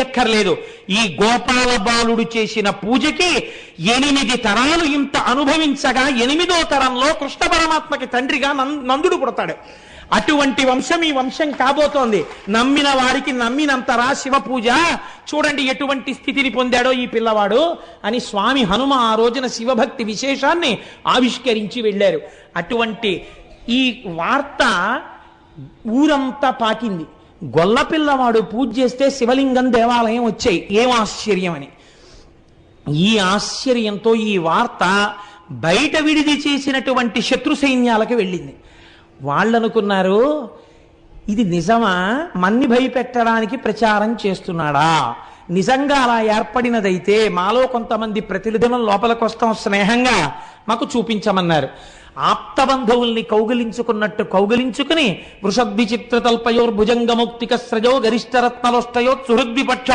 చెయ్యక్కర్లేదు. ఈ గోపాల బాలుడు చేసిన పూజకి 8 తరాలు ఇంత అనుభవించగా 8వ తరంలో కృష్ణ పరమాత్మకి తండ్రిగా నందుడు పుడతాడు. అటువంటి వంశం ఈ వంశం కాబోతోంది. నమ్మిన వారికి నమ్మినంతరా శివ పూజ. చూడండి ఎటువంటి స్థితిని పొందాడో ఈ పిల్లవాడు అని స్వామి హనుమ ఆ రోజున శివభక్తి విశేషాన్ని ఆవిష్కరించి వెళ్ళారు. అటువంటి ఈ వార్త ఊరంతా పాకింది. గొల్ల పిల్లవాడు పూజ చేస్తే శివలింగం దేవాలయం వచ్చాయి. ఏం ఆశ్చర్యం అని. ఈ ఆశ్చర్యంతో ఈ వార్త బయట విడిది చేసినటువంటి శత్రు సైన్యాలకు వెళ్ళింది. వాళ్ళనుకున్నారు, ఇది నిజమా, మన్ని భయపెట్టడానికి ప్రచారం చేస్తున్నాడా? నిజంగా అలా ఏర్పడినదైతే మాలో కొంతమంది ప్రతిదినం లోపలికి వస్తాం, స్నేహంగా మాకు చూపించమన్నారు. ఆప్తబంధువుల్ని కౌగిలించుకున్నట్టు కౌగిలించుకుని వృషద్విచిత్ర తల్పయోర్భుజంగముక్తిక స్రజో గరిష్ఠరత్నలోష్టయో సుహృద్విపక్ష